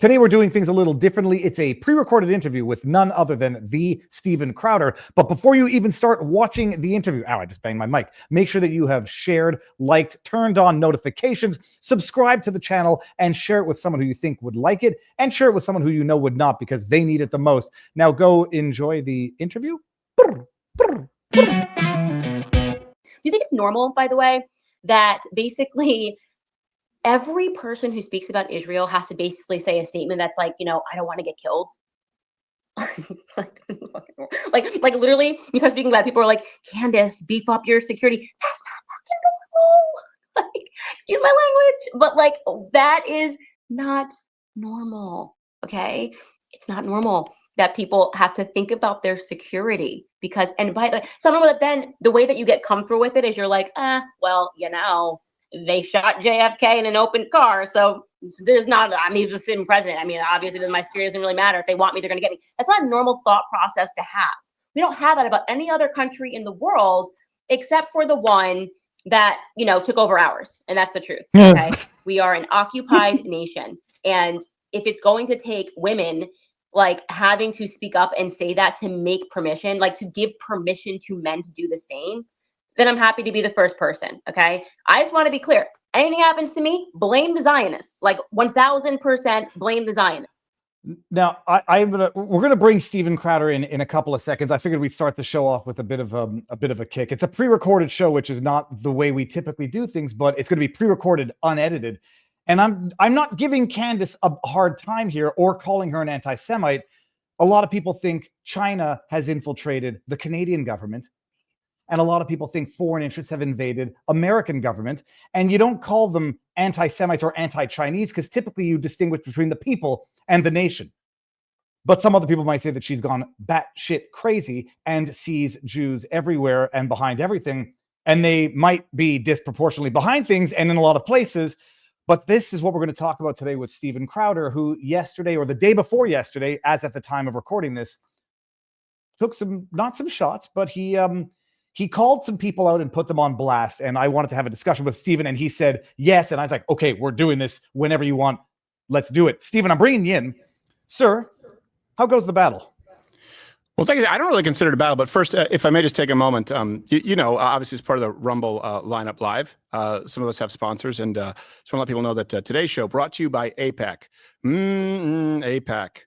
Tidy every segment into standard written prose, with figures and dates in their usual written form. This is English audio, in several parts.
Today, we're doing things a little differently. It's a pre-recorded interview with none other than the Steven Crowder. But before you even start watching the interview, I just banged my mic. Make sure that you have shared, liked, turned on notifications, subscribe to the channel, and share it with someone who you think would like it, and share it with someone who you know would not because they need it the most. Now go enjoy the interview. Do you think it's normal, by the way, that basically every person who speaks about Israel has to basically say a statement that's like, I don't want to get killed? like literally, because speaking about it, people are like, Candace, beef up your security. That's not fucking normal. Excuse my language, but that is not normal. Okay, it's not normal that people have to think about their security because, and by the way, so normal that then the way that you get comfortable with it is you're like, well, they shot JFK in an open car, so there's not, he's a sitting president. Obviously my security doesn't really matter. If they want me, they're going to get me. That's not a normal thought process to have. We don't have that about any other country in the world, except for the one that, took over ours. And that's the truth. Okay. We are an occupied nation. And if it's going to take women having to speak up and say that to make permission, to give permission to men to do the same, then I'm happy to be the first person. Okay. I just want to be clear. Anything happens to me, blame the Zionists. 1000% blame the Zionists. Now, we're gonna bring Steven Crowder in a couple of seconds. I figured we'd start the show off with a bit of a kick. It's a pre-recorded show, which is not the way we typically do things, but it's going to be pre-recorded, unedited. And I'm not giving Candace a hard time here or calling her an anti-Semite. A lot of people think China has infiltrated the Canadian government. And a lot of people think foreign interests have invaded American government. And you don't call them anti-Semites or anti-Chinese because typically you distinguish between the people and the nation. But some other people might say that she's gone batshit crazy and sees Jews everywhere and behind everything. And they might be disproportionately behind things and in a lot of places. But this is what we're going to talk about today with Steven Crowder, who yesterday or the day before yesterday, as at the time of recording this, took not some shots, but he called some people out and put them on blast. And I wanted to have a discussion with Steven, and he said yes. And I was like, okay, we're doing this whenever you want. Let's do it. Steven, I'm bringing you in. Sir, how goes the battle? Well, thank you. I don't really consider it a battle, but first, if I may just take a moment, obviously as part of the Rumble lineup live, some of us have sponsors, and just want to let people know that today's show brought to you by Apac. Apac.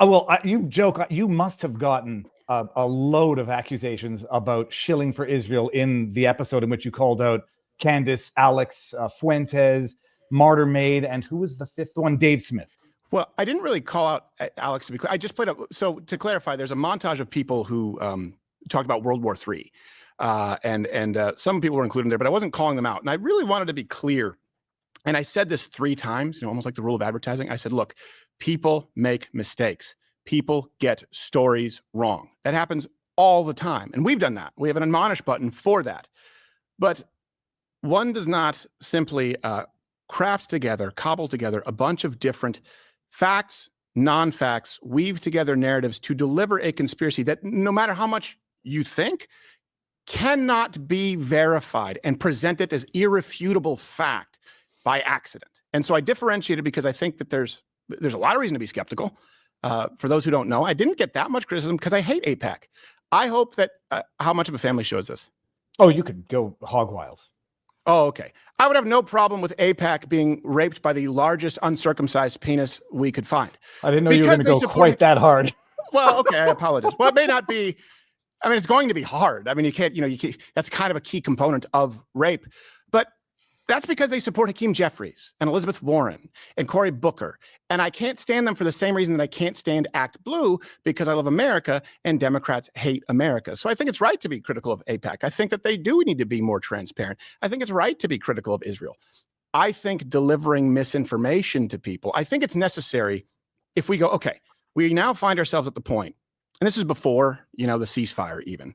Well, you joke. You must have gotten a load of accusations about shilling for Israel in the episode in which you called out Candace, Alex, Fuentes, Martyr Maid, and who was the fifth one? Dave Smith. Well, I didn't really call out Alex, to be clear. I just played up. So to clarify, there's a montage of people who talked about World War III. And some people were included there, but I wasn't calling them out. And I really wanted to be clear. And I said this 3 times, almost like the rule of advertising. I said, look, people make mistakes. People get stories wrong. That happens all the time. And we've done that. We have an admonish button for that. But one does not simply cobble together a bunch of different facts, non-facts, weave together narratives to deliver a conspiracy that no matter how much you think cannot be verified and present it as irrefutable fact by accident. And so I differentiated because I think that there's a lot of reason to be skeptical. For those who don't know, I didn't get that much criticism because I hate Apac. I hope that how much of a family show is this? Oh, you could go hog wild. Oh, okay. I would have no problem with Apac being raped by the largest uncircumcised penis we could find. I didn't know you were going to go quite that hard. Well, okay, I apologize. Well, it may not be. It's going to be hard. You can't, that's kind of a key component of rape. But that's because they support Hakeem Jeffries and Elizabeth Warren and Cory Booker. And I can't stand them for the same reason that I can't stand Act Blue, because I love America and Democrats hate America. So I think it's right to be critical of Apac. I think that they do need to be more transparent. I think it's right to be critical of Israel. I think delivering misinformation to people, I think it's necessary if we go, okay, we now find ourselves at the point, and this is before, the ceasefire even.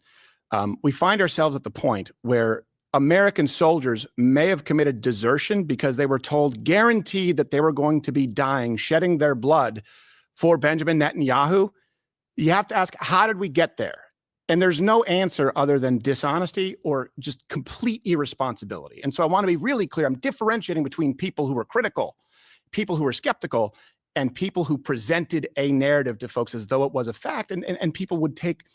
We find ourselves at the point where American soldiers may have committed desertion because they were told, guaranteed, that they were going to be dying, shedding their blood for Benjamin Netanyahu. You have to ask, how did we get there? And there's no answer other than dishonesty or just complete irresponsibility. And so I want to be really clear. I'm differentiating between people who are critical, people who are skeptical, and people who presented a narrative to folks as though it was a fact, and people would take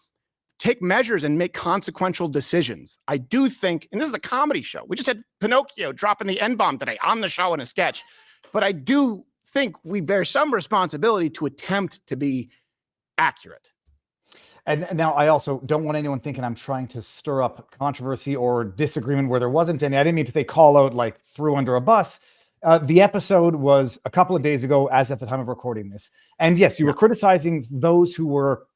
measures and make consequential decisions. I do think, and this is a comedy show. We just had Pinocchio dropping the N-bomb today on the show in a sketch. But I do think we bear some responsibility to attempt to be accurate. And now I also don't want anyone thinking I'm trying to stir up controversy or disagreement where there wasn't any. I didn't mean to say call out like threw under a bus. The episode was a couple of days ago, as at the time of recording this. And yes, you were criticizing those who were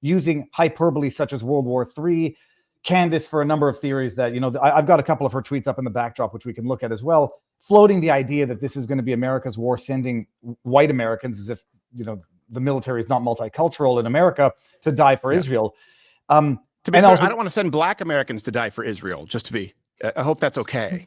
using hyperbole such as World War III. Candace, for a number of theories that, I've got a couple of her tweets up in the backdrop, which we can look at as well, floating the idea that this is going to be America's war, sending white Americans, as if, the military is not multicultural in America, to die for Israel. To be clear, I don't want to send black Americans to die for Israel, just to be, I hope that's okay.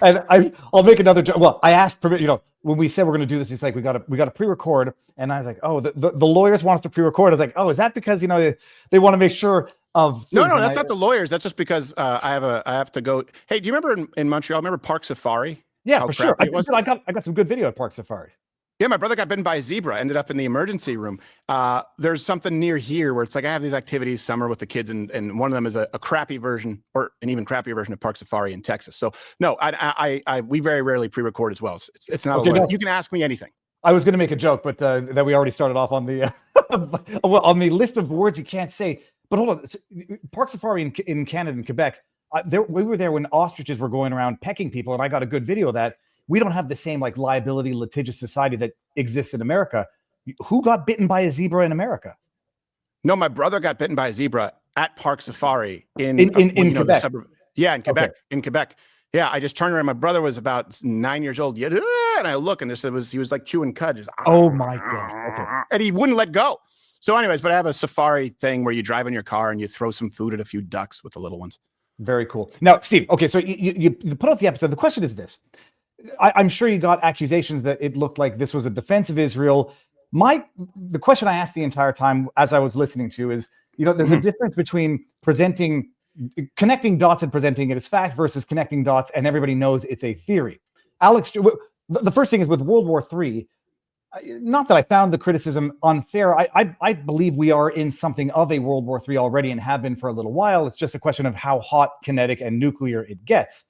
And I'll make another joke. Well, I asked permission, when we said we're going to do this, it's like, we got to pre-record. And I was like, oh, the lawyers want us to pre-record. I was like, oh, is that because, they want to make sure of No, that's not the lawyers. That's just because I have to go. Hey, do you remember in Montreal, remember Park Safari? Yeah, for sure. I got some good video at Park Safari. Yeah, my brother got bitten by a zebra, ended up in the emergency room. There's something near here where it's like I have these activities summer with the kids, and one of them is a crappy version, or an even crappier version of Park Safari in Texas. So no, we very rarely pre-record as well. It's not you can ask me anything. I was going to make a joke, but that we already started off on the on the list of words you can't say. But hold on, Park Safari in Canada and Quebec, we were there when ostriches were going around pecking people, and I got a good video of that. We don't have the same like liability litigious society that exists in America. Who got bitten by a zebra in America? No, my brother got bitten by a zebra at Park Safari in Quebec. The suburb. Yeah, in Quebec. Okay. In Quebec. Yeah, I just turned around. My brother was about 9 years old. Yeah, and I look, and he was like chewing cud. Just, oh my God. Okay. And he wouldn't let go. So anyways, but I have a safari thing where you drive in your car and you throw some food at a few ducks with the little ones. Very cool. Now, Steve, okay, so you put out the episode. The question is this. I'm sure you got accusations that it looked like this was a defense of Israel. The question I asked the entire time as I was listening to is, there's a difference between connecting dots and presenting it as fact versus connecting dots and everybody knows it's a theory. Alex, the first thing is with World War III, not that I found the criticism unfair. I believe we are in something of a World War III already and have been for a little while. It's just a question of how hot, kinetic, and nuclear it gets.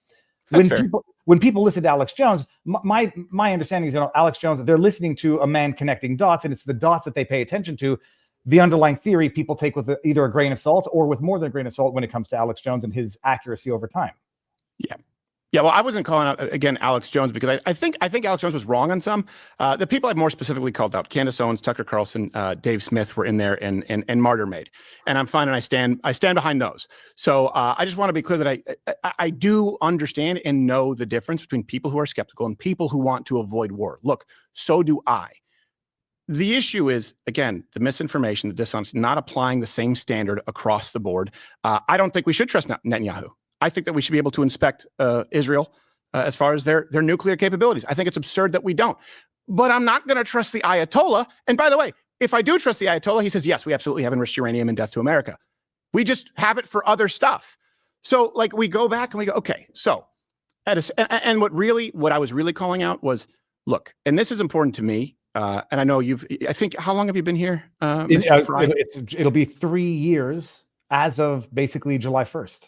When people listen to Alex Jones, my understanding is, Alex Jones, they're listening to a man connecting dots, and it's the dots that they pay attention to. The underlying theory people take with either a grain of salt or with more than a grain of salt when it comes to Alex Jones and his accuracy over time. Yeah. Well, I wasn't calling out again Alex Jones because I think Alex Jones was wrong on some. The people I've more specifically called out: Candace Owens, Tucker Carlson, Dave Smith were in there, and Martyr Made. And I'm fine, and I stand behind those. So I just want to be clear that I do understand and know the difference between people who are skeptical and people who want to avoid war. Look, so do I. The issue is, again, the misinformation, the dishonesty, not applying the same standard across the board. I don't think we should trust Netanyahu. I think that we should be able to inspect Israel as far as their nuclear capabilities. I think it's absurd that we don't. But I'm not going to trust the Ayatollah. And by the way, if I do trust the Ayatollah, he says, yes, we absolutely have enriched uranium and death to America. We just have it for other stuff. So like we go back and we go, okay, so and what I was really calling out was, look, and this is important to me. And I know I think, how long have you been here? It'll be 3 years as of basically July 1st.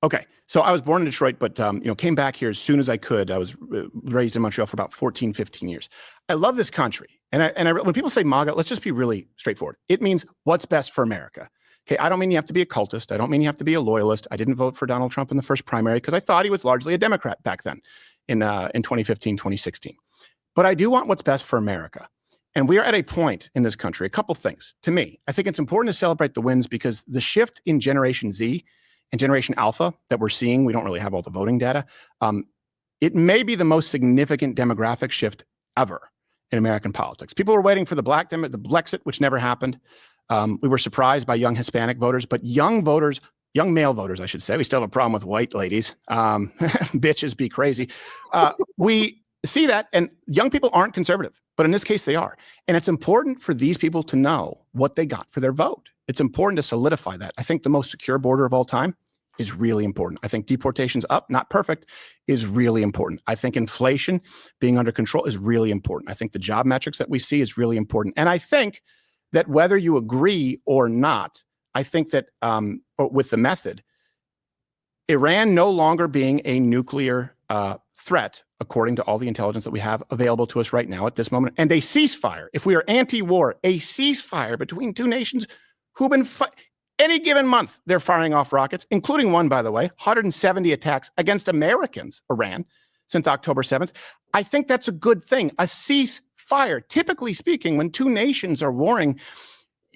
Okay. So I was born in Detroit, but, came back here as soon as I could. I was raised in Montreal for about 14, 15 years. I love this country. And when people say MAGA, let's just be really straightforward. It means what's best for America. Okay. I don't mean you have to be a cultist. I don't mean you have to be a loyalist. I didn't vote for Donald Trump in the first primary because I thought he was largely a Democrat back then in 2015, 2016. But I do want what's best for America. And we are at a point in this country, a couple things. To me, I think it's important to celebrate the wins because the shift in Generation Z and Generation Alpha that we're seeing, we don't really have all the voting data. It may be the most significant demographic shift ever in American politics. People were waiting for the Blexit, which never happened. We were surprised by young Hispanic voters, but young male voters, I should say. We still have a problem with white ladies. Bitches be crazy. We see that, and young people aren't conservative, but in this case they are. And it's important for these people to know what they got for their vote. It's important to solidify that. I think the most secure border of all time is really important. I think deportations up, not perfect, is really important. I think inflation being under control is really important. I think the job metrics that we see is really important. And I think that whether you agree or not, I think that with the method, Iran no longer being a nuclear threat, according to all the intelligence that we have available to us right now at this moment, and a ceasefire, if we are anti-war, a ceasefire between two nations who've been any given month, they're firing off rockets, including one, by the way, 170 attacks against Americans, Iran, since October 7th. I think that's a good thing. A ceasefire, typically speaking, when two nations are warring,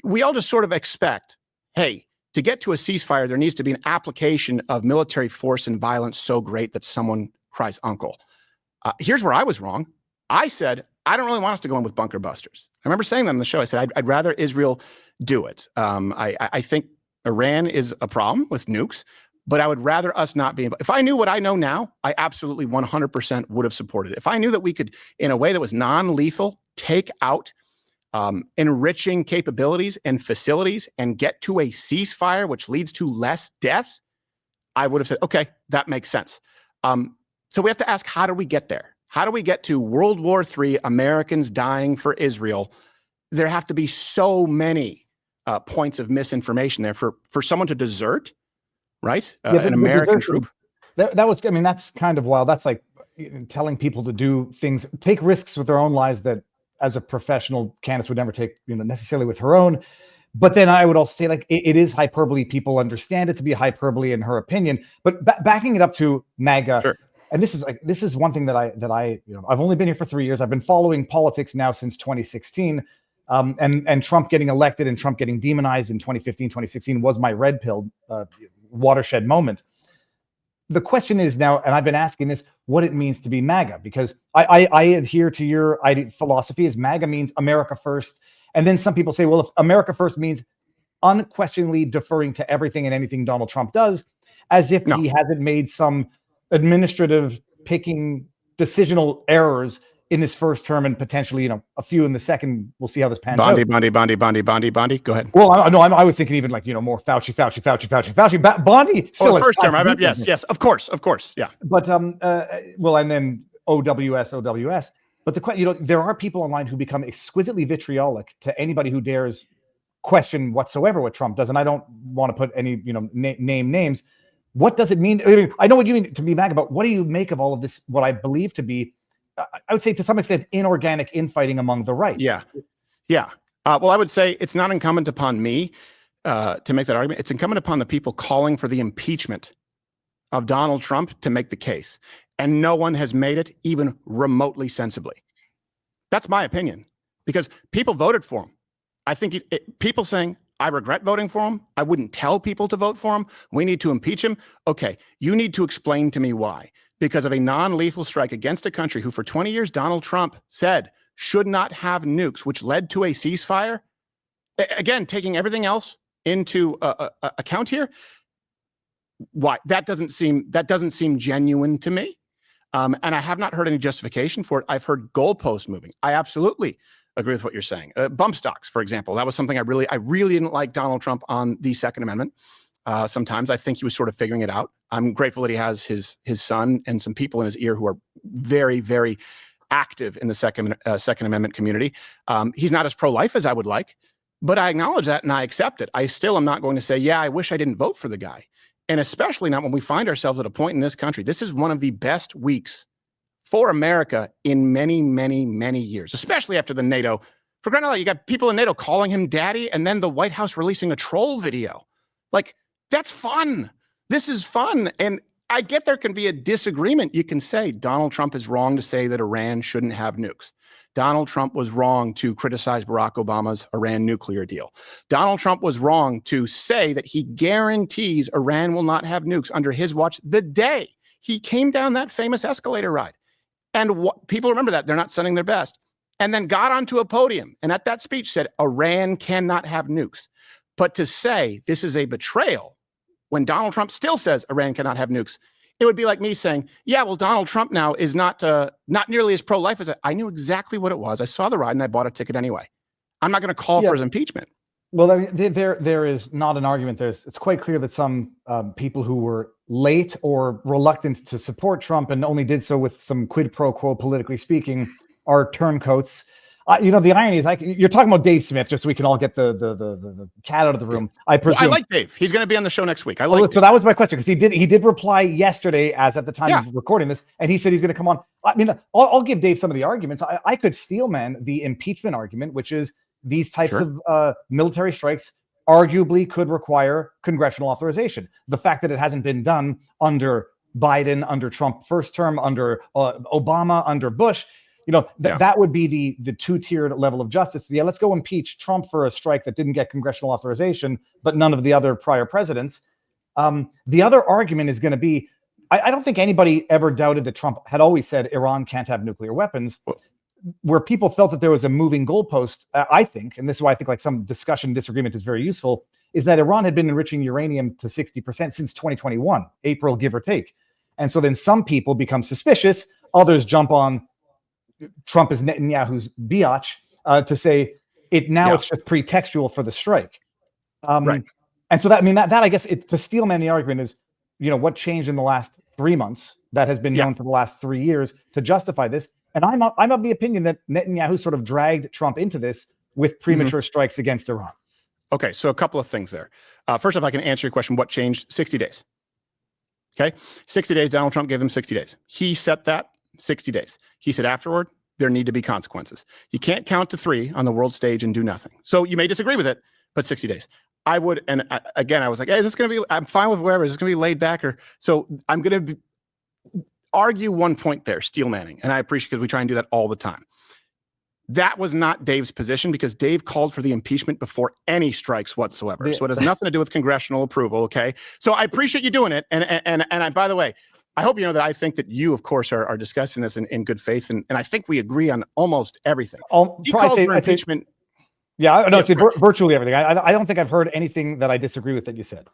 we all just sort of expect, hey, to get to a ceasefire, there needs to be an application of military force and violence so great that someone cries uncle. Here's where I was wrong. I said, I don't really want us to go in with bunker busters. I remember saying that on the show. I said, I'd rather Israel do it. I think Iran is a problem with nukes, but I would rather us not be. If I knew what I know now, I absolutely 100% would have supported it. If I knew that we could, in a way that was non-lethal, take out enriching capabilities and facilities and get to a ceasefire, which leads to less death, I would have said, okay, that makes sense. So we have to ask, how do we get there? How do we get to World War III, Americans dying for Israel? There have to be so many points of misinformation there for someone to desert, right? An American troop. That was, I mean, that's kind of wild. That's like telling people to do things, take risks with their own lives that as a professional, Candace would never take, necessarily with her own. But then I would also say, like, it is hyperbole. People understand it to be hyperbole in her opinion. But backing it up to MAGA, sure. And this is one thing that I I've only been here for 3 years. I've been following politics now since 2016, and Trump getting elected and Trump getting demonized in 2015, 2016 was my red pill watershed moment. The question is now, and I've been asking this, what it means to be MAGA, because I adhere to your philosophy is MAGA means America first. And then some people say, well, if America first means unquestioningly deferring to everything and anything Donald Trump does, as if he hasn't made some administrative picking decisional errors in his first term and potentially, a few in the second. We'll see how this pans out. Bondi. Go ahead. Well, I was thinking even like, more Fauci. Bondi still first term. Yes, of course. Yeah. But, well, and then OWS. But there are people online who become exquisitely vitriolic to anybody who dares question whatsoever what Trump does. And I don't want to put any, name names. What does it mean? I know what you mean to be MAGA, but what do you make of all of this? What I believe to be, I would say to some extent, inorganic infighting among the right. Yeah. Well, I would say it's not incumbent upon me to make that argument. It's incumbent upon the people calling for the impeachment of Donald Trump to make the case. And no one has made it even remotely sensibly. That's my opinion, because people voted for him. I think people saying, I regret voting for him. I wouldn't tell people to vote for him. We need to impeach him. Okay, you need to explain to me why. Because of a non-lethal strike against a country who for 20 years Donald Trump said should not have nukes, which led to a ceasefire. Again, taking everything else into account here. Why? That doesn't seem genuine to me. And I have not heard any justification for it. I've heard goalposts moving. I absolutely agree with what you're saying. Bump stocks, for example, that was something I really didn't like Donald Trump on the Second Amendment. Sometimes I think he was sort of figuring it out. I'm grateful that he has his son and some people in his ear who are very, very active in the Second Amendment community. He's not as pro-life as I would like, but I acknowledge that and I accept it. I still am not going to say, yeah, I wish I didn't vote for the guy. And especially not when we find ourselves at a point in this country. This is one of the best weeks for America in many, many, many years, especially after the NATO. For crying out loud, you got people in NATO calling him daddy, and then the White House releasing a troll video. Like, that's fun. This is fun. And I get there can be a disagreement. You can say Donald Trump is wrong to say that Iran shouldn't have nukes. Donald Trump was wrong to criticize Barack Obama's Iran nuclear deal. Donald Trump was wrong to say that he guarantees Iran will not have nukes under his watch the day he came down that famous escalator ride. And people remember that. They're not sending their best. And then got onto a podium and at that speech said, Iran cannot have nukes. But to say this is a betrayal when Donald Trump still says Iran cannot have nukes, it would be like me saying, yeah, well, Donald Trump now is not nearly as pro-life as I knew exactly what it was. I saw the ride and I bought a ticket anyway. I'm not going to call for his impeachment. Well, I mean, there is not an argument. It's quite clear that some people who were late or reluctant to support Trump and only did so with some quid pro quo, politically speaking, are turncoats. The irony is, you're talking about Dave Smith, just so we can all get the cat out of the room. I presume. Well, I like Dave. He's going to be on the show next week. So that was my question, because he did reply yesterday, as at the time of recording this, and he said he's going to come on. I mean, I'll give Dave some of the arguments. I could steelman the impeachment argument, which is these types of military strikes arguably could require congressional authorization. The fact that it hasn't been done under Biden, under Trump first term, under Obama, under Bush, that would be the two-tiered level of justice. Yeah, let's go impeach Trump for a strike that didn't get congressional authorization, but none of the other prior presidents. The other argument is going to be, I don't think anybody ever doubted that Trump had always said Iran can't have nuclear weapons. Where people felt that there was a moving goalpost, I think, and this is why I think some discussion, disagreement is very useful, is that Iran had been enriching uranium to 60% since 2021, April, give or take. And so then some people become suspicious, others jump on Trump is Netanyahu's biatch to say it's just pretextual for the strike. Right. And so that I guess to steelman the argument is, what changed in the last 3 months that has been known for the last 3 years to justify this. And I'm of the opinion that Netanyahu sort of dragged Trump into this with premature strikes against Iran. Okay, so a couple of things there. First off, I can answer your question, what changed? 60 days. Okay, 60 days, Donald Trump gave them 60 days. He set that 60 days. He said afterward, there need to be consequences. You can't count to 3 on the world stage and do nothing. So you may disagree with it, but 60 days. I would, and I was like, hey, is this going to be, I'm fine with whatever. Is this going to be laid back? So I'm going to argue one point there, steel manning. And I appreciate, because we try and do that all the time. That was not Dave's position, because Dave called for the impeachment before any strikes whatsoever. So it has nothing to do with congressional approval. Okay. So I appreciate you doing it. And I, by the way, I hope you know that I think that you, of course, are discussing this in good faith. And I think we agree on almost everything. You called for impeachment. Yeah, no, virtually everything. I don't think I've heard anything that I disagree with that you said.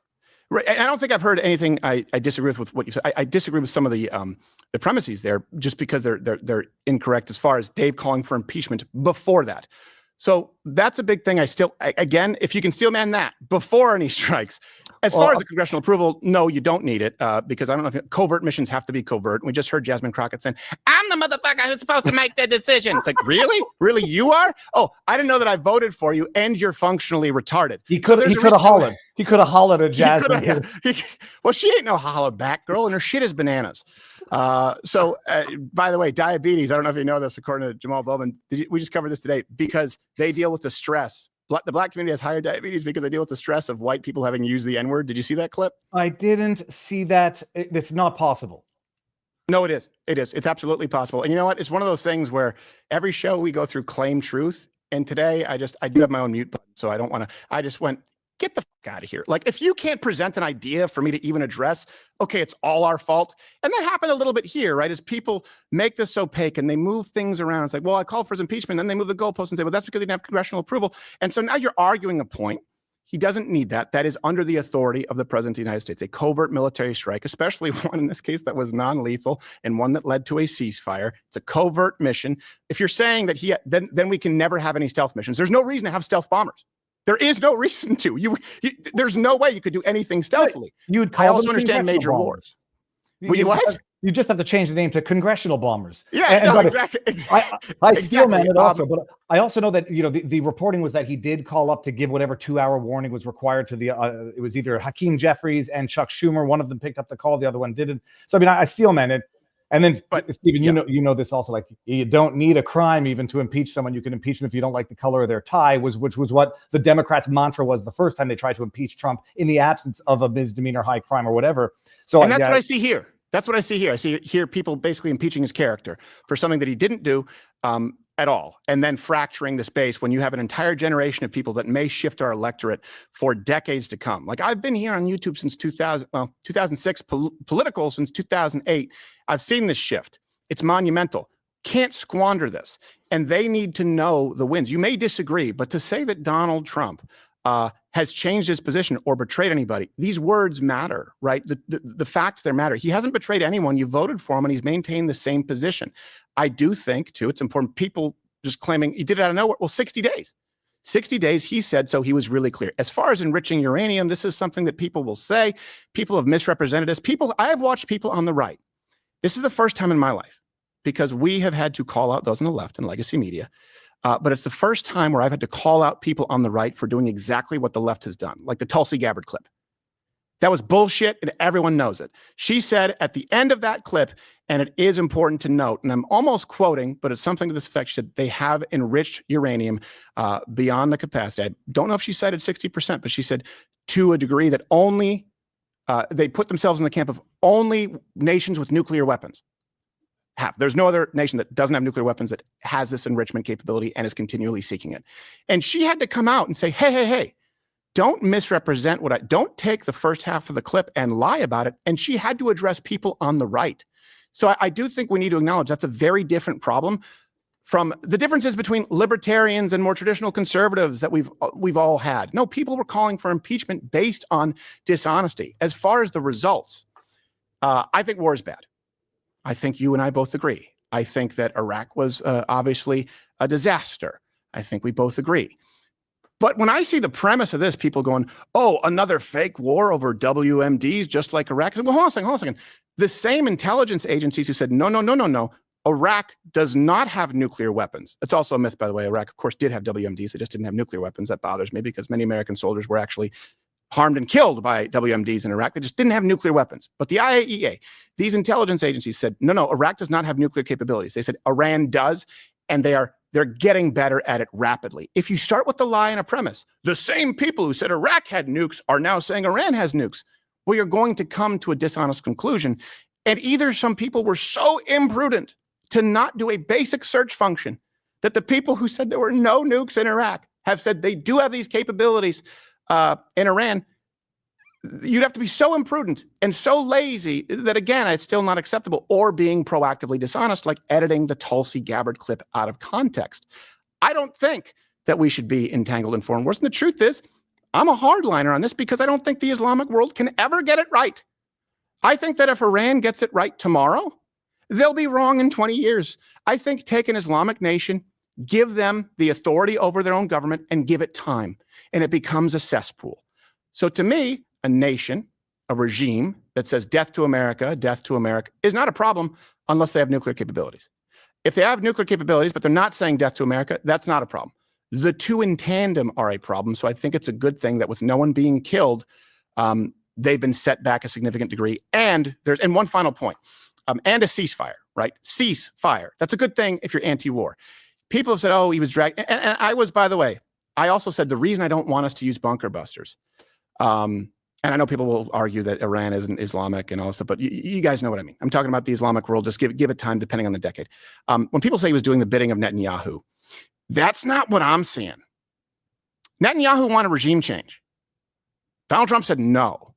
Right. And I don't think I've heard anything I disagree with what you said. I disagree with some of the premises there, just because they're incorrect as far as Dave calling for impeachment before that. So that's a big thing. Again, if you can steelman that before any strikes, as far as the congressional approval, no, you don't need it, because I don't know if covert missions have to be covert. We just heard Jasmine Crockett saying, I'm the motherfucker who's supposed to make that decision. It's like, really? Really, you are? Oh, I didn't know that I voted for you and you're functionally retarded. He could have hollered. He could have hollered at Jasmine. Well, she ain't no holler back girl, and her shit is bananas. So by the way, diabetes, I don't know if you know this, according to Jamal Bowman, we just covered this today, because they deal with the stress. The black community has higher diabetes because they deal with the stress of white people having used the N-word. Did you see that clip? I didn't see that. It's not possible. No, it is. It is. It's absolutely possible. And you know what? It's one of those things where every show we go through claim truth. And today I do have my own mute button, so I don't want to, I just went, get the fuck out of here. Like, if you can't present an idea for me to even address, okay, it's all our fault. And that happened a little bit here, right? As people make this opaque and they move things around. It's like, well, I called for his impeachment. Then they move the goalposts and say, well, that's because they didn't have congressional approval. And so now you're arguing a point. He doesn't need that. That is under the authority of the president of the United States, a covert military strike, especially one in this case that was non-lethal and one that led to a ceasefire. It's a covert mission. If you're saying that then we can never have any stealth missions. There's no reason to have stealth bombers. There is no reason to. There's no way you could do anything stealthily. I also understand major wars. What? You just have to change the name to congressional bombers. Yeah, exactly. I steelman it also, but I also know that the reporting was that he did call up to give whatever 2-hour warning was required to the. It was either Hakeem Jeffries and Chuck Schumer. One of them picked up the call, the other one didn't. So I mean, I steelman it. And then, but Stephen, you know this also. Like, you don't need a crime even to impeach someone. You can impeach them if you don't like the color of their tie. Which was what the Democrats' mantra was the first time they tried to impeach Trump, in the absence of a misdemeanor, high crime, or whatever. So, and that's what I see here. That's what I see here. I see here people basically impeaching his character for something that he didn't do at all, and then fracturing the space when you have an entire generation of people that may shift our electorate for decades to come. Like, I've been here on YouTube since 2006, political since 2008. I've seen this shift. It's monumental. Can't squander this. And they need to know the wins. You may disagree, but to say that Donald Trump has changed his position or betrayed anybody, these words matter, right? The facts there matter. He hasn't betrayed anyone. You voted for him, and he's maintained the same position. I do think, too, it's important. People just claiming he did it out of nowhere. Well, 60 days. 60 days, he said, so he was really clear. As far as enriching uranium, this is something that people will say. People have misrepresented us. I have watched people on the right. This is the first time in my life, because we have had to call out those on the left and legacy media. But it's the first time where I've had to call out people on the right for doing exactly what the left has done, like the Tulsi Gabbard clip. That was bullshit, and everyone knows it. She said at the end of that clip, and it is important to note, and I'm almost quoting, but it's something to this effect, she said, they have enriched uranium beyond the capacity. I don't know if she cited 60%, but she said to a degree that only, they put themselves in the camp of only nations with nuclear weapons have. There's no other nation that doesn't have nuclear weapons that has this enrichment capability and is continually seeking it. And she had to come out and say, hey, don't misrepresent don't take the first half of the clip and lie about it. And she had to address people on the right. So I do think we need to acknowledge that's a very different problem from the differences between libertarians and more traditional conservatives that we've all had. No, people were calling for impeachment based on dishonesty. As far as the results, I think war is bad. I think you and I both agree. I think that Iraq was obviously a disaster. I think we both agree. But when I see the premise of this, people going, oh, another fake war over WMDs, just like Iraq. I said, well, hold on a second. The same intelligence agencies who said, no, Iraq does not have nuclear weapons. It's also a myth, by the way. Iraq, of course, did have WMDs. They just didn't have nuclear weapons. That bothers me because many American soldiers were actually harmed and killed by WMDs in Iraq. They just didn't have nuclear weapons. But the IAEA, these intelligence agencies said, no, Iraq does not have nuclear capabilities. They said Iran does, and they're getting better at it rapidly. If you start with the lie and a premise, the same people who said Iraq had nukes are now saying Iran has nukes. Well, you're going to come to a dishonest conclusion. And either some people were so imprudent to not do a basic search function that the people who said there were no nukes in Iraq have said they do have these capabilities in Iran. You'd have to be so imprudent and so lazy that, again, it's still not acceptable, or being proactively dishonest, like editing the Tulsi Gabbard clip out of context. I don't think that we should be entangled in foreign wars. And the truth is, I'm a hardliner on this because I don't think the Islamic world can ever get it right. I think that if Iran gets it right tomorrow, they'll be wrong in 20 years. I think take an Islamic nation, give them the authority over their own government, and give it time, and it becomes a cesspool. So to me, a nation, a regime that says death to America is not a problem unless they have nuclear capabilities. If they have nuclear capabilities, but they're not saying death to America, that's not a problem. The two in tandem are a problem. So I think it's a good thing that with no one being killed, they've been set back a significant degree. And one final point, and a ceasefire, right? Ceasefire. That's a good thing if you're anti-war. People have said, oh, he was dragged. And I was, by the way, I also said the reason I don't want us to use bunker busters, and I know people will argue that Iran isn't Islamic and all this stuff, but you guys know what I mean. I'm talking about the Islamic world. Just give it time, depending on the decade. When people say he was doing the bidding of Netanyahu, that's not what I'm seeing. Netanyahu wanted regime change. Donald Trump said no.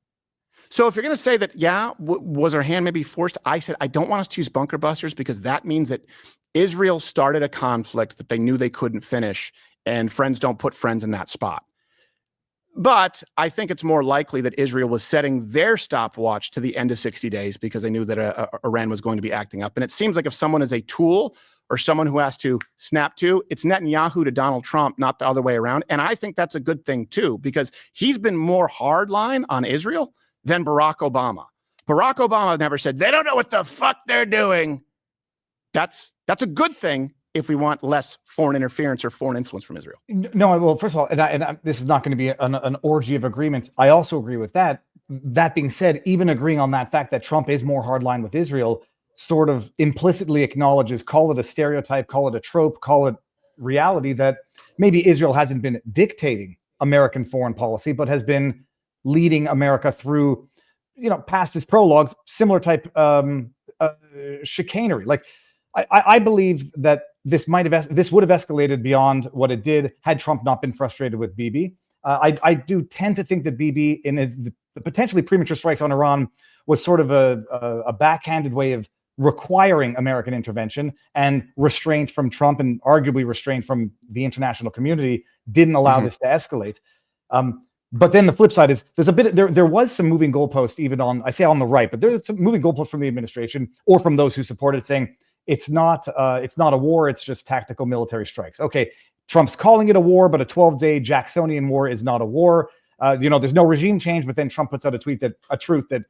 So if you're going to say that, was our hand maybe forced? I said, I don't want us to use bunker busters because that means that Israel started a conflict that they knew they couldn't finish, and friends don't put friends in that spot. But I think it's more likely that Israel was setting their stopwatch to the end of 60 days because they knew that Iran was going to be acting up. And it seems like if someone is a tool or someone who has to snap to, it's Netanyahu to Donald Trump, not the other way around. And I think that's a good thing, too, because he's been more hardline on Israel than Barack Obama. Barack Obama never said, they don't know what the fuck they're doing. That's a good thing if we want less foreign interference or foreign influence from Israel. No, well, first of all, and this is not going to be an orgy of agreement. I also agree with that. That being said, even agreeing on that fact that Trump is more hardline with Israel sort of implicitly acknowledges, call it a stereotype, call it a trope, call it reality, that maybe Israel hasn't been dictating American foreign policy, but has been leading America through, past his prologues, similar type chicanery. Like, I believe that this would have escalated beyond what it did had Trump not been frustrated with Bibi. I do tend to think that Bibi, in the potentially premature strikes on Iran, was sort of a backhanded way of requiring American intervention, and restraint from Trump, and arguably restraint from the international community, didn't allow this to escalate. But then the flip side is there was some moving goalposts, even on the right, but there's some moving goalposts from the administration or from those who support it, saying it's not a war, it's just tactical military strikes. Okay, Trump's calling it a war, but a 12-day Jacksonian war is not a war. There's no regime change, but then Trump puts out a truth that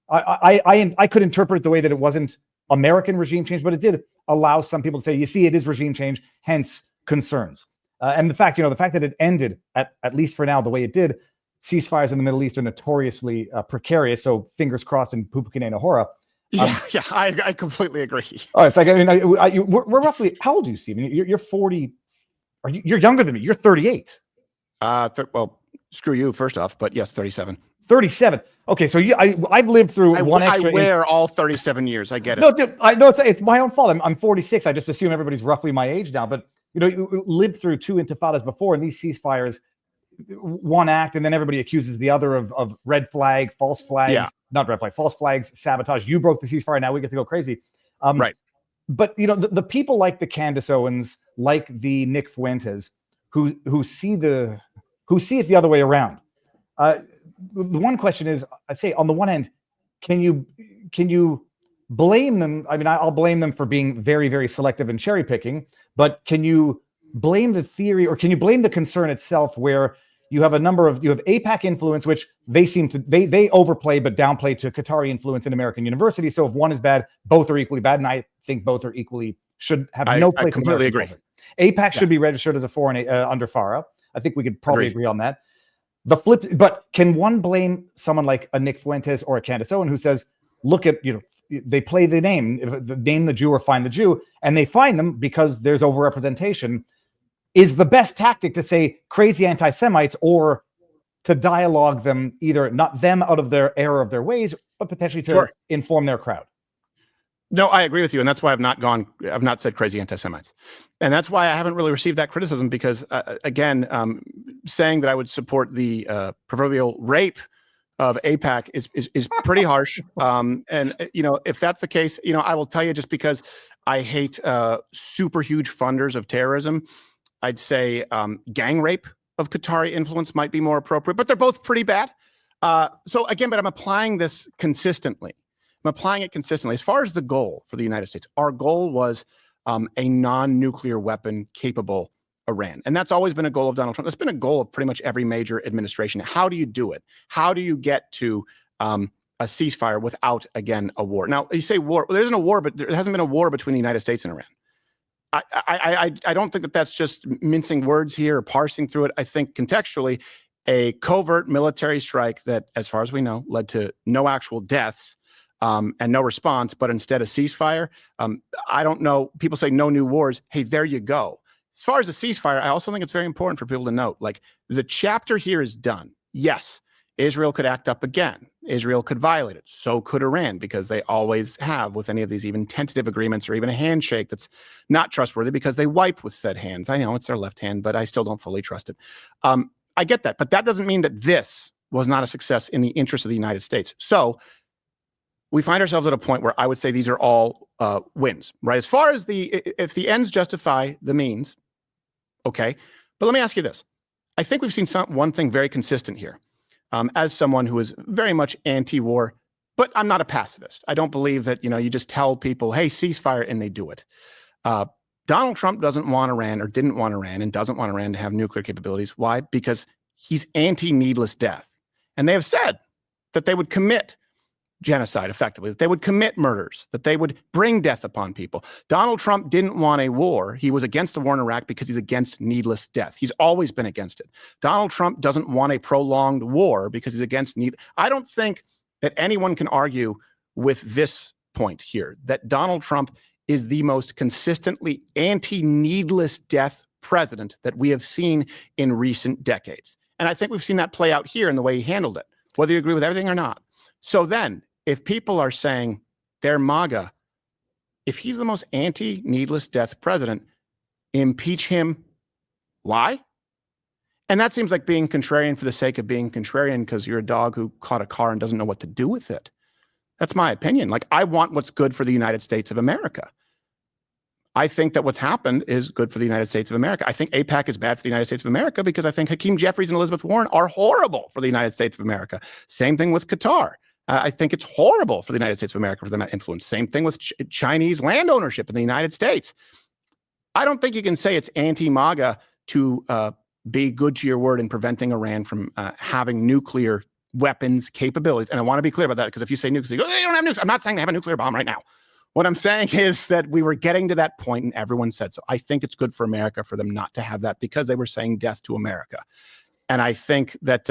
I could interpret it the way that it wasn't American regime change, but it did allow some people to say, you see, it is regime change, hence concerns. And the fact that it ended, at least for now, the way it did, ceasefires in the Middle East are notoriously precarious. So fingers crossed in Pupukine Hora. I completely agree. Oh, it's like, we're roughly, how old are you, Stephen? You're 40. You're younger than me. You're 38. Well, screw you, first off, but yes, 37. 37. Okay, so I've lived through I wear all 37 years. I get it. No, dude, I know it's my own fault. I'm 46. I just assume everybody's roughly my age now. But you lived through 2 intifadas before, and these ceasefires, one act, and then everybody accuses the other of red flag, false flags, not red flag, false flags, sabotage. You broke the ceasefire. Now we get to go crazy. Right. But the people like the Candace Owens, like the Nick Fuentes, who see it the other way around. The one question is, I say, on the one hand, can you blame them? I mean, I'll blame them for being very, very selective and cherry picking, but can you blame the theory, or can you blame the concern itself, where you have APAC influence, which they overplay but downplay to Qatari influence in American universities. So if one is bad, both are equally bad, and I think both are should have no place. I completely agree. APAC should be registered as a foreign under FARA. I think we could probably agree on that. But can one blame someone like a Nick Fuentes or a Candace Owen who says, look at, they play the name the Jew or find the Jew, and they find them because there's overrepresentation, is the best tactic to say crazy anti-Semites, or to dialogue them, either not them out of their error of their ways, but potentially to inform their crowd? No, I agree with you. And that's why I've not said crazy anti-Semites. And that's why I haven't really received that criticism, because again, saying that I would support the proverbial rape of APAC is pretty harsh. And if that's the case, I will tell you, just because I hate super huge funders of terrorism, I'd say gang rape of Qatari influence might be more appropriate, but they're both pretty bad. So again, but I'm applying this consistently. I'm applying it consistently. As far as the goal for the United States, our goal was a non-nuclear weapon capable Iran. And that's always been a goal of Donald Trump. That's been a goal of pretty much every major administration. How do you do it? How do you get to a ceasefire without, again, a war? Now, you say war. Well, there isn't a war, but there hasn't been a war between the United States and Iran. I don't think that that's just mincing words here or parsing through it. I think contextually, a covert military strike that, as far as we know, led to no actual deaths, and no response, but instead a ceasefire. I don't know. People say no new wars. Hey, there you go. As far as a ceasefire, I also think it's very important for people to note, like, the chapter here is done. Yes, Israel could act up again. Israel could violate it. So could Iran, because they always have with any of these even tentative agreements, or even a handshake that's not trustworthy, because they wipe with said hands. I know it's their left hand, but I still don't fully trust it. I get that, but that doesn't mean that this was not a success in the interest of the United States. So we find ourselves at a point where I would say these are all wins, right? As far as if the ends justify the means, okay. But let me ask you this. I think we've seen one thing very consistent here. As someone who is very much anti-war, but I'm not a pacifist. I don't believe that, you just tell people, hey, ceasefire, and they do it. Donald Trump doesn't want Iran, or didn't want Iran, and doesn't want Iran to have nuclear capabilities. Why? Because he's anti-needless death. And they have said that they would commit genocide, effectively, that they would commit murders, that they would bring death upon people. Donald Trump didn't want a war. He was against the war in Iraq because he's against needless death. He's always been against it. Donald Trump doesn't want a prolonged war because he's against I don't think that anyone can argue with this point here, that Donald Trump is the most consistently anti-needless death president that we have seen in recent decades. And I think we've seen that play out here in the way he handled it, whether you agree with everything or not. So then, if people are saying they're MAGA, if he's the most anti-needless death president, impeach him. Why? And that seems like being contrarian for the sake of being contrarian, because you're a dog who caught a car and doesn't know what to do with it. That's my opinion. Like, I want what's good for the United States of America. I think that what's happened is good for the United States of America. I think APAC is bad for the United States of America, because I think Hakeem Jeffries and Elizabeth Warren are horrible for the United States of America. Same thing with Qatar. I think it's horrible for the United States of America for them to influence. Same thing with Chinese land ownership in the United States. I don't think you can say it's anti-MAGA to be good to your word in preventing Iran from having nuclear weapons capabilities. And I want to be clear about that, because if you say nukes, you go, they don't have nukes. I'm not saying they have a nuclear bomb right now. What I'm saying is that we were getting to that point and everyone said so. I think it's good for America for them not to have that, because they were saying death to America. And I think that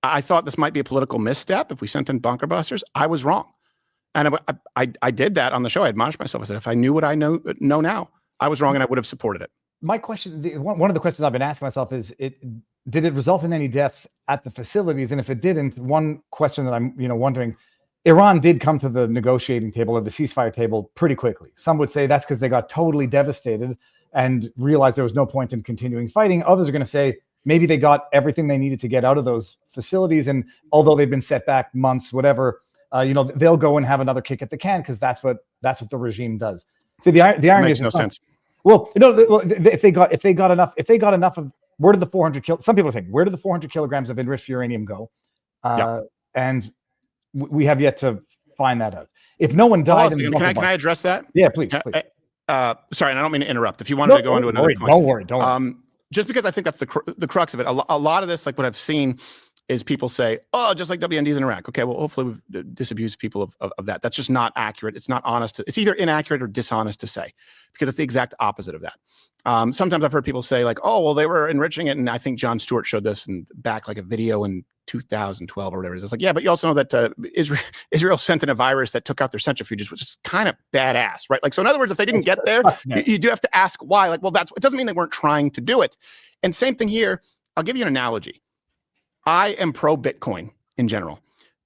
I thought this might be a political misstep if we sent in bunker busters. I was wrong. And I did that on the show. I admonished myself. I said, if I knew what I know now, I was wrong and I would have supported it. My question, one of the questions I've been asking myself is, did it result in any deaths at the facilities? And if it didn't, one question that I'm wondering, Iran did come to the negotiating table or the ceasefire table pretty quickly. Some would say that's because they got totally devastated and realized there was no point in continuing fighting. Others are going to say maybe they got everything they needed to get out of those facilities, and although they've been set back months, whatever, they'll go and have another kick at the can, because that's what the regime does. See, the irony makes is no sense. Well, if they got enough of, where did the 400 some people are saying, where did the 400 kilograms of enriched uranium go? And we have yet to find that out. If no one died, can I address that? Yeah, please. Sorry, and I don't mean to interrupt. If you wanted to go into another point, don't worry. Just because I think that's the crux of it. A lot of this, like what I've seen, is people say, oh, just like WMDs in Iraq. Okay, well, hopefully we've disabused people of that. That's just not accurate. It's not honest. It's either inaccurate or dishonest to say, because it's the exact opposite of that. Sometimes I've heard people say like, oh, well, they were enriching it. And I think Jon Stewart showed this back like a video in 2012 or whatever it is. It's like, yeah, but you also know that Israel sent in a virus that took out their centrifuges, which is kind of badass, right? Like, so in other words, if they didn't get there, you do have to ask why. Like, well, it doesn't mean they weren't trying to do it. And same thing here. I'll give you an analogy. I am pro Bitcoin in general,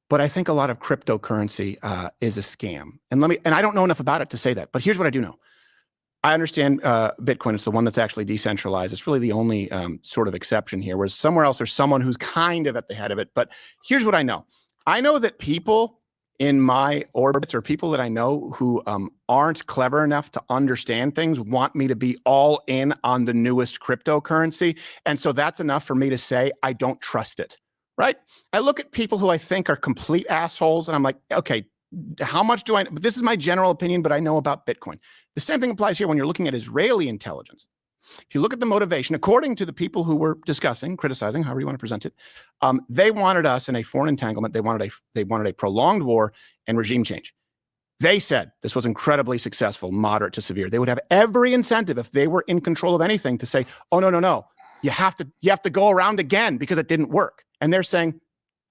but I think a lot of cryptocurrency is a scam. And I don't know enough about it to say that, but here's what I do know. I understand Bitcoin is the one that's actually decentralized. It's really the only sort of exception here, whereas somewhere else there's someone who's kind of at the head of it. But here's what I know. I know that people in my orbit, or people that I know who aren't clever enough to understand things, want me to be all in on the newest cryptocurrency. And so that's enough for me to say, I don't trust it, right? I look at people who I think are complete assholes and I'm like, okay, how much do I know? But this is my general opinion, but I know about Bitcoin. The same thing applies here when you're looking at Israeli intelligence. If you look at the motivation, according to the people who were discussing, criticizing, however you want to present it, they wanted us in a foreign entanglement. They wanted a prolonged war and regime change. They said this was incredibly successful, moderate to severe. They would have every incentive, if they were in control of anything, to say, oh, no. You have to go around again because it didn't work. And they're saying,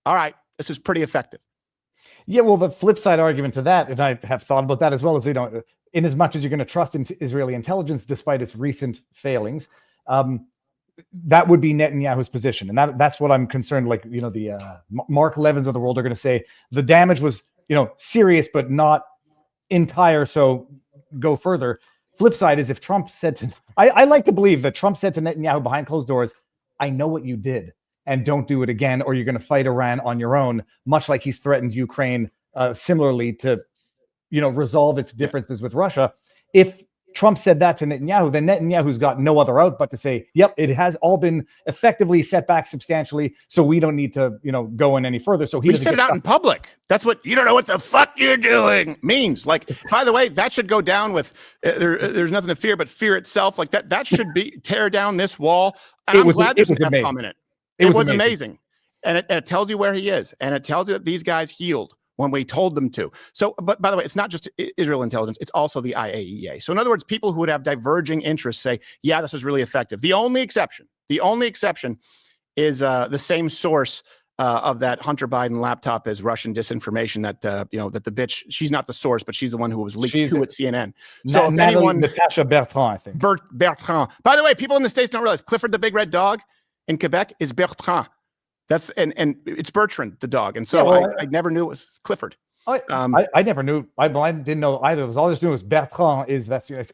all right, this is pretty effective. Yeah, well, the flip side argument to that, and I have thought about that as well, is, in as much as you're going to trust in Israeli intelligence despite its recent failings, that would be Netanyahu's position. And that's what I'm concerned, like, the Mark Levins of the world are going to say the damage was, serious, but not entire. So go further. Flip side is, if Trump said to, I like to believe that Trump said to Netanyahu behind closed doors, I know what you did, and don't do it again, or you're going to fight Iran on your own, much like he's threatened Ukraine similarly to, resolve its differences with Russia. If Trump said that to Netanyahu, then Netanyahu's got no other out but to say, yep, it has all been effectively set back substantially, so we don't need to, go in any further. So he said it out in public. That's what, you don't know what the fuck you're doing means. Like, by the way, that should go down with, there's nothing to fear but fear itself. Like that should be tear down this wall. And I'm glad there's an F-bomb in it. It was amazing. And it tells you where he is. And it tells you that these guys healed when we told them to. So, but by the way, it's not just Israel intelligence, it's also the IAEA. So in other words, people who would have diverging interests say, yeah, this was really effective. The only exception is the same source of that Hunter Biden laptop as Russian disinformation that, that the bitch, she's not the source, but she's the one who was leaked to at CNN. So if anyone, Natasha Bertrand, I think. Bertrand. By the way, people in the States don't realize Clifford the Big Red Dog in Quebec is Bertrand. That's and it's Bertrand, the dog. And so I never knew it was Clifford. I never knew. I didn't know either of those. All I just knew was Bertrand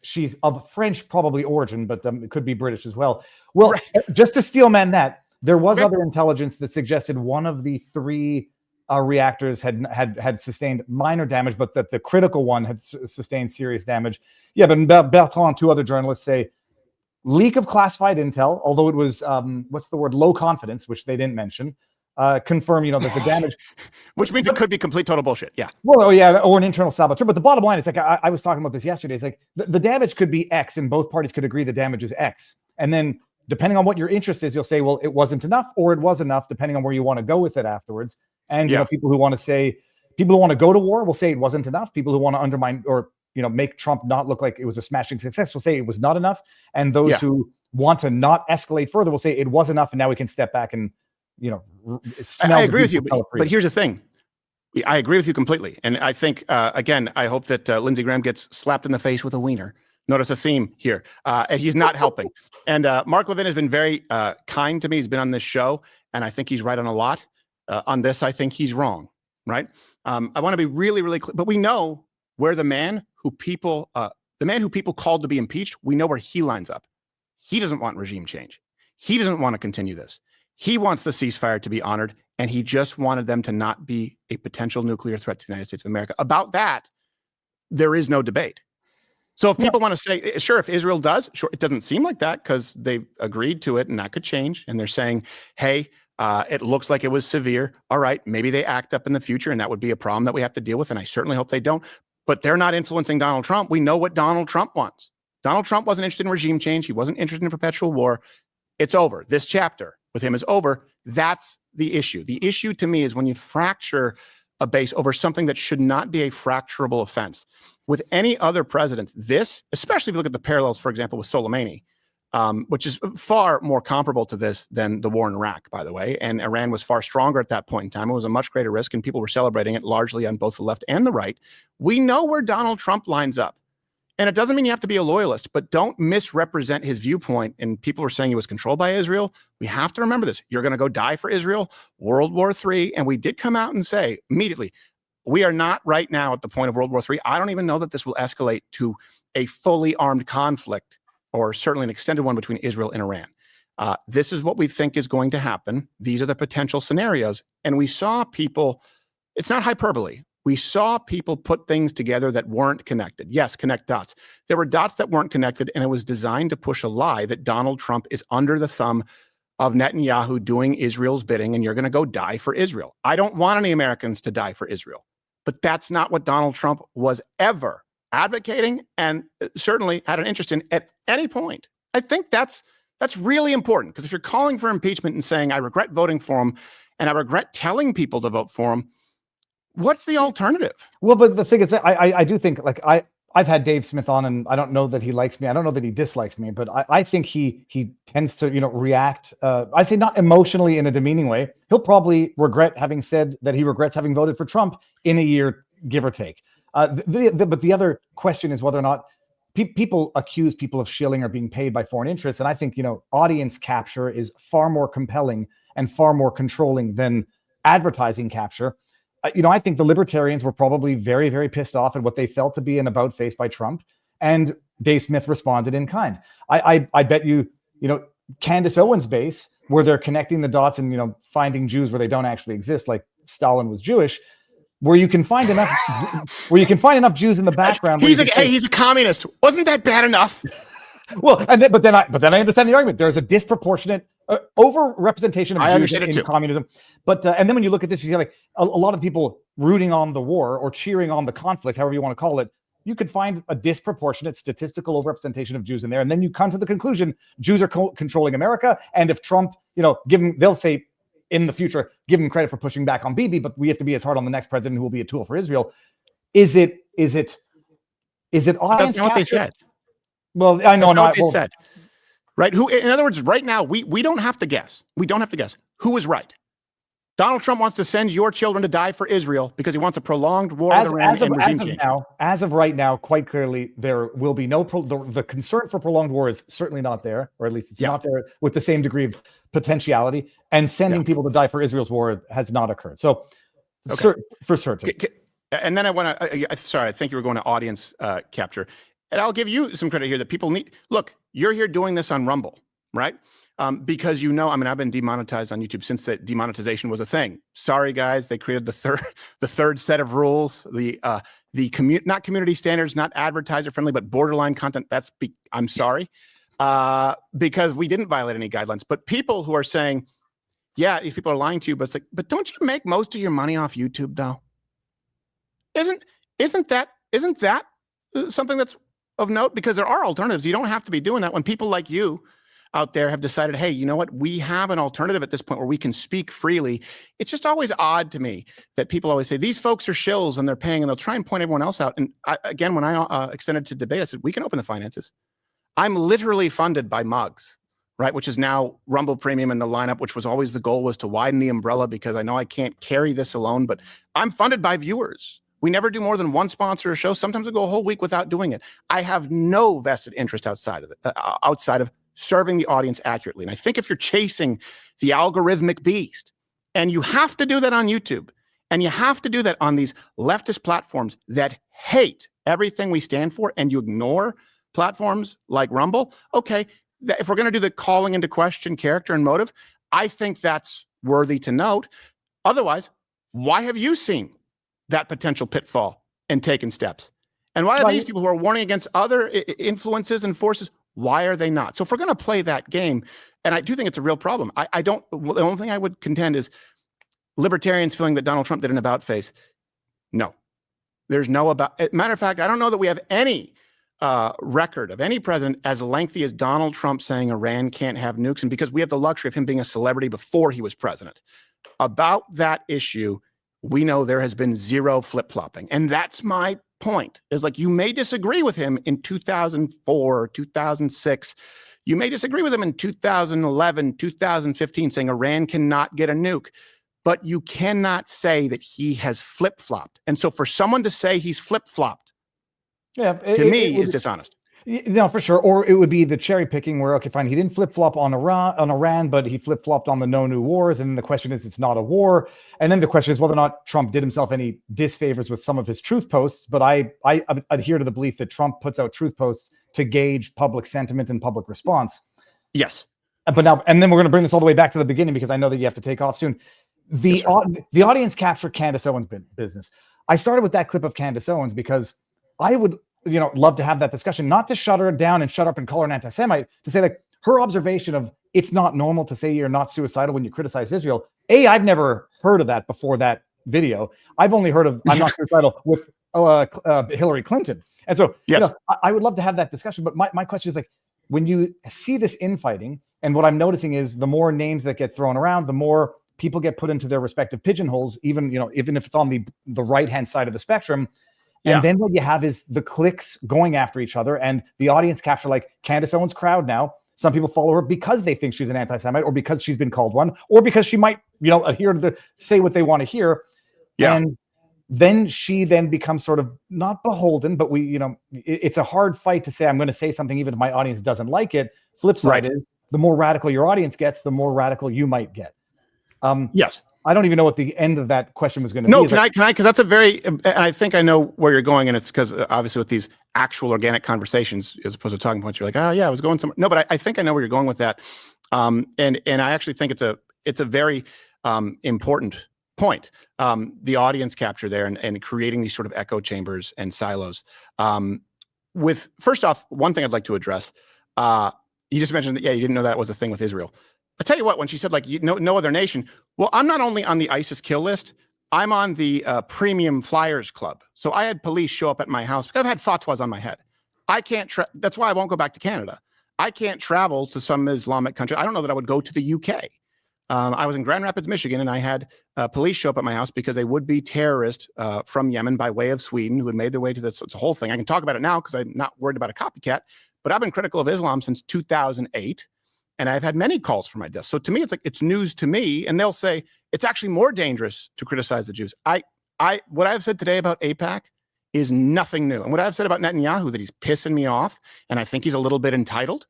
she's of French probably origin, but it could be British as well. Well, just to steelman that, there was other intelligence that suggested one of the three reactors had sustained minor damage, but that the critical one had sustained serious damage. Yeah, but Bertrand and two other journalists say leak of classified intel, although it was low confidence, which they didn't mention. Confirm, that the damage, which means it could be complete total bullshit. Yeah. Well, or an internal saboteur. But the bottom line is, like, I was talking about this yesterday. It's like the damage could be X, and both parties could agree the damage is X. And then depending on what your interest is, you'll say, well, it wasn't enough or it was enough, depending on where you want to go with it afterwards. And, people who want to go to war will say it wasn't enough. People who want to undermine or, make Trump not look like it was a smashing success will say it was not enough. And those who want to not escalate further will say it was enough. And now we can step back and, smell. I agree with you. But here's the thing. I agree with you completely. And I think, again, I hope that Lindsey Graham gets slapped in the face with a wiener. Notice a theme here. And he's not helping. And Mark Levin has been very kind to me. He's been on this show, and I think he's right on a lot. On this, I think he's wrong, right? I want to be really, really clear. But we know where the man who people called to be impeached, we know where he lines up. He doesn't want regime change. He doesn't want to continue this. He wants the ceasefire to be honored, and he just wanted them to not be a potential nuclear threat to the United States of America. About that, there is no debate. So if people want to say, sure, if Israel does, sure, it doesn't seem like that because they've agreed to it and that could change. And they're saying, hey, it looks like it was severe. All right, maybe they act up in the future and that would be a problem that we have to deal with. And I certainly hope they don't. But they're not influencing Donald Trump. We know what Donald Trump wants. Donald Trump wasn't interested in regime change. He wasn't interested in perpetual war. It's over. This chapter with him is over. That's the issue. The issue to me is when you fracture a base over something that should not be a fracturable offense. With any other president, this, especially if you look at the parallels, for example, with Soleimani, which is far more comparable to this than the war in Iraq, by the way. And Iran was far stronger at that point in time. It was a much greater risk, and people were celebrating it largely on both the left and the right. We know where Donald Trump lines up. And it doesn't mean you have to be a loyalist, but don't misrepresent his viewpoint. And people are saying he was controlled by Israel. We have to remember this. You're going to go die for Israel, World War III. And we did come out and say immediately, we are not right now at the point of World War III. I don't even know that this will escalate to a fully armed conflict, or certainly an extended one between Israel and Iran. This is what we think is going to happen. These are the potential scenarios. And we saw people, it's not hyperbole. We saw people put things together that weren't connected. Yes, connect dots. There were dots that weren't connected, and it was designed to push a lie that Donald Trump is under the thumb of Netanyahu doing Israel's bidding, and you're going to go die for Israel. I don't want any Americans to die for Israel, but that's not what Donald Trump was ever advocating and certainly had an interest in at any point. I think that's really important, because if you're calling for impeachment and saying, I regret voting for him and I regret telling people to vote for him, what's the alternative? Well, but the thing is, I do think, like, I've had Dave Smith on, and I don't know that he likes me. I don't know that he dislikes me, but I think he tends to, react. I say not emotionally in a demeaning way. He'll probably regret having said that he regrets having voted for Trump in a year, give or take. But the other question is whether or not people accuse people of shilling or being paid by foreign interests. And I think, audience capture is far more compelling and far more controlling than advertising capture. I think the libertarians were probably very, very pissed off at what they felt to be an about face by Trump. And Dave Smith responded in kind. I bet you, Candace Owens' base, where they're connecting the dots and, finding Jews where they don't actually exist, like Stalin was Jewish, where you can find enough Jews in the background. He's a communist. Wasn't that bad enough? Well, but then I understand the argument. There's a disproportionate over-representation of Jews in communism. But and then when you look at this, you see like a lot of people rooting on the war or cheering on the conflict, however you want to call it. You could find a disproportionate statistical over-representation of Jews in there, and then you come to the conclusion Jews are controlling America. And if Trump, they'll say in the future, give him credit for pushing back on Bibi, but we have to be as hard on the next president who will be a tool for Israel. Is it audience? That's not what they said. Well, I know not what they said. Right? In other words, right now, we don't have to guess. We don't have to guess who is right. Donald Trump wants to send your children to die for Israel because he wants a prolonged war with Iran and regime change. As of right now, quite clearly, there will be no the concern for prolonged war is certainly not there, or at least it's not there with the same degree of potentiality. And sending people to die for Israel's war has not occurred. So, for certain. And then I want to. Sorry, I think you were going to audience capture, and I'll give you some credit here that people need. Look, you're here doing this on Rumble, right? Because I've been demonetized on YouTube since that demonetization was a thing. Sorry, guys, they created the third set of rules, not community standards, not advertiser friendly, but borderline content. I'm sorry, because we didn't violate any guidelines. But people who are saying, yeah, these people are lying to you, but it's like, but don't you make most of your money off YouTube though? Isn't that something that's of note? Because there are alternatives. You don't have to be doing that when people like you out there have decided, hey, you know what? We have an alternative at this point where we can speak freely. It's just always odd to me that people always say these folks are shills and they're paying, and they'll try and point everyone else out. And again, when I extended to debate, I said, we can open the finances. I'm literally funded by mugs, right? Which is now Rumble Premium in the lineup, which was always the goal, was to widen the umbrella because I know I can't carry this alone, but I'm funded by viewers. We never do more than one sponsor a show. Sometimes we go a whole week without doing it. I have no vested interest outside of it, outside of serving the audience accurately. And I think if you're chasing the algorithmic beast, and you have to do that on YouTube, and you have to do that on these leftist platforms that hate everything we stand for, and you ignore platforms like Rumble, okay, if we're going to do the calling into question character and motive, I think that's worthy to note. Otherwise, why have you seen that potential pitfall and taken steps? And why are these people who are warning against other influences and forces, why are they not? So if we're going to play that game, and I do think it's a real problem, I don't, the only thing I would contend is libertarians feeling that Donald Trump did an about face. No, there's no about. Matter of fact, I don't know that we have any record of any president as lengthy as Donald Trump saying Iran can't have nukes, and because we have the luxury of him being a celebrity before he was president. About that issue, we know there has been zero flip-flopping. And that's my point, is like, you may disagree with him in 2004, 2006. You may disagree with him in 2011, 2015, saying Iran cannot get a nuke. But you cannot say that he has flip-flopped. And so for someone to say he's flip-flopped, to me, is dishonest. No, for sure. Or it would be the cherry picking where, okay, fine, he didn't flip flop on Iran, but he flip flopped on the no new wars. And then the question is, it's not a war. And then the question is whether or not Trump did himself any disfavors with some of his truth posts. But I adhere to the belief that Trump puts out truth posts to gauge public sentiment and public response. Yes. But now, and then we're going to bring this all the way back to the beginning because I know that you have to take off soon. The audience capture Candace Owens' business. I started with that clip of Candace Owens because I would, love to have that discussion, not to shut her down and shut up and call her an anti-Semite, to say like her observation of it's not normal to say you're not suicidal when you criticize Israel. I've never heard of that before that video. I've only heard of I'm not suicidal with Hillary Clinton. And so yes. I would love to have that discussion. But my question is like, when you see this infighting, and what I'm noticing is the more names that get thrown around, the more people get put into their respective pigeonholes, even if it's on the right-hand side of the spectrum. And then what you have is the cliques going after each other and the audience capture, like Candace Owens' crowd now. Some people follow her because they think she's an anti-Semite, or because she's been called one, or because she might, adhere to say what they want to hear. Yeah. And then she becomes sort of not beholden, but it's a hard fight to say, I'm going to say something even if my audience doesn't like it. Flip side is the more radical your audience gets, the more radical you might get. Yes. I don't even know what the end of that question was going to be. No, can I? Because that's a very, and I think I know where you're going, and it's because obviously with these actual organic conversations, as opposed to talking points, you're like, oh yeah, I was going somewhere. No, but I think I know where you're going with that, and I actually think it's a very important point. The audience capture there and creating these sort of echo chambers and silos. With first off, one thing I'd like to address. You just mentioned that you didn't know that was a thing with Israel. I tell you what, when she said like no other nation, well, I'm not only on the ISIS kill list, I'm on the premium flyers club. So I had police show up at my house because I've had fatwas on my head. I can't. That's why I won't go back to Canada. I can't travel to some Islamic country. I don't know that I would go to the UK. I was in Grand Rapids, Michigan, and I had police show up at my house because a would-be terrorist from Yemen by way of Sweden who had made their way to this. It's a whole thing. I can talk about it now because I'm not worried about a copycat. But I've been critical of Islam since 2008. And I've had many calls from my desk. So to me, it's like, it's news to me. And they'll say, it's actually more dangerous to criticize the Jews. What I've said today about Apac is nothing new. And what I've said about Netanyahu, that he's pissing me off, and I think he's a little bit entitled.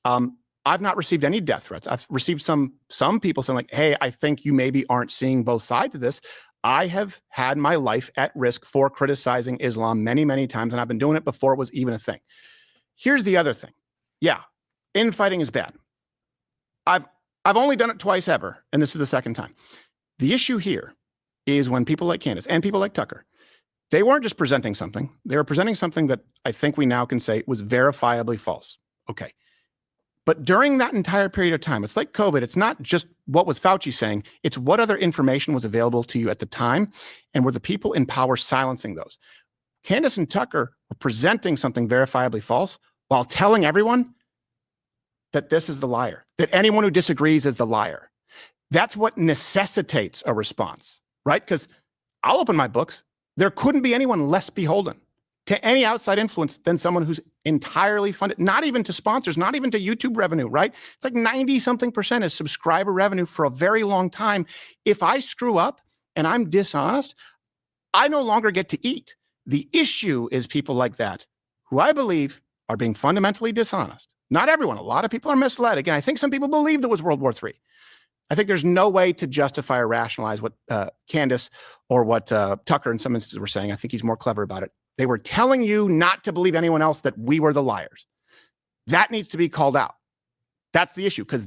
I've not received any death threats. I've received some people saying like, hey, I think you maybe aren't seeing both sides of this. I have had my life at risk for criticizing Islam many, many times. And I've been doing it before it was even a thing. Here's the other thing. Yeah, infighting is bad. I've only done it twice ever, and this is the second time. The issue here is when people like Candace and people like Tucker, they weren't just presenting something. They were presenting something that I think we now can say was verifiably false. Okay. But during that entire period of time, it's like COVID. It's not just what was Fauci saying. It's what other information was available to you at the time, and were the people in power silencing those. Candace and Tucker were presenting something verifiably false while telling everyone that this is the liar, that anyone who disagrees is the liar. That's what necessitates a response, right? Because I'll open my books. There couldn't be anyone less beholden to any outside influence than someone who's entirely funded, not even to sponsors, not even to YouTube revenue, right? It's like 90-something% is subscriber revenue for a very long time. If I screw up and I'm dishonest, I no longer get to eat. The issue is people like that, who I believe are being fundamentally dishonest. Not everyone. A lot of people are misled. Again, I think some people believe there was World War III. I think there's no way to justify or rationalize what Candace or what Tucker in some instances were saying. I think he's more clever about it. They were telling you not to believe anyone else, that we were the liars. That needs to be called out. That's the issue. Because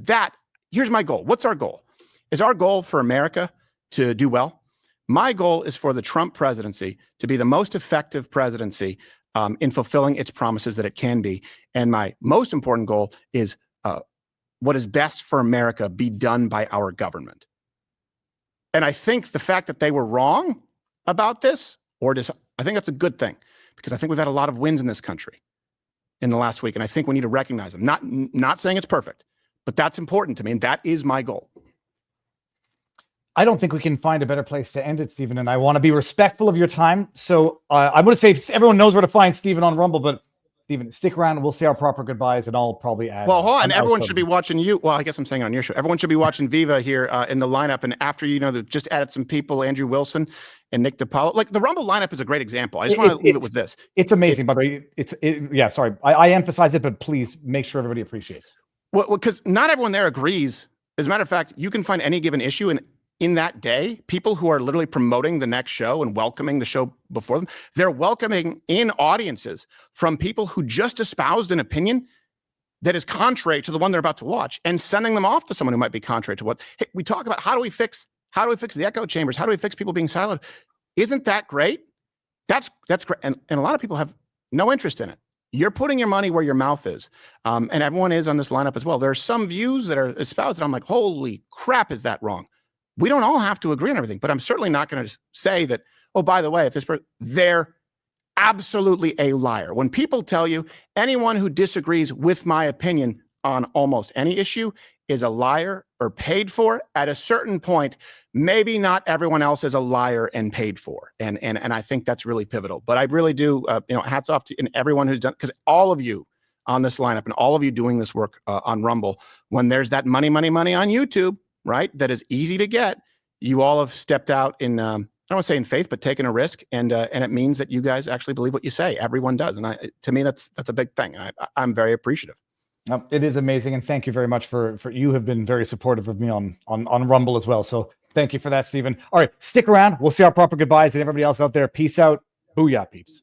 here's my goal. What's our goal? Is our goal for America to do well? My goal is for the Trump presidency to be the most effective presidency in fulfilling its promises that it can be. And my most important goal is what is best for America be done by our government. And I think the fact that they were wrong about this, I think that's a good thing, because I think we've had a lot of wins in this country in the last week. And I think we need to recognize them. Not saying it's perfect, but that's important to me. And that is my goal. I don't think we can find a better place to end it, Stephen, and I want to be respectful of your time. So I'm going to say everyone knows where to find Stephen on Rumble, but Stephen, stick around and we'll say our proper goodbyes, and I'll probably add. Well, hold on. Everyone should be watching you. Well, I guess I'm saying it on your show. Everyone should be watching Viva here in the lineup. And after, they've just added some people, Andrew Wilson and Nick DiPaolo. Like, the Rumble lineup is a great example. I just want to leave it with this. It's amazing, by the way. Yeah, sorry. I emphasize it, but please make sure everybody appreciates. Well, because not everyone there agrees. As a matter of fact, you can find any given issue, and in that day, people who are literally promoting the next show and welcoming the show before them, they're welcoming in audiences from people who just espoused an opinion that is contrary to the one they're about to watch, and sending them off to someone who might be contrary to what. Hey, we talk about how do we fix the echo chambers? How do we fix people being siloed? Isn't that great? That's great. And a lot of people have no interest in it. You're putting your money where your mouth is. And everyone is on this lineup as well. There are some views that are espoused, and I'm like, holy crap, is that wrong? We don't all have to agree on everything, but I'm certainly not going to say that, oh, by the way, if this person, they're absolutely a liar. When people tell you anyone who disagrees with my opinion on almost any issue is a liar or paid for, at a certain point, maybe not everyone else is a liar and paid for. And I think that's really pivotal. But I really do, hats off to everyone who's done, because all of you on this lineup and all of you doing this work on Rumble, when there's that money on YouTube, right, that is easy to get, you all have stepped out in, I don't want to say in faith, but taken a risk. And it means that you guys actually believe what you say. Everyone does. And to me, that's a big thing. I'm very appreciative. It is amazing. And thank you very much for you have been very supportive of me on Rumble as well. So thank you for that, Stephen. All right, stick around. We'll see our proper goodbyes, and everybody else out there. Peace out. Booyah, peeps.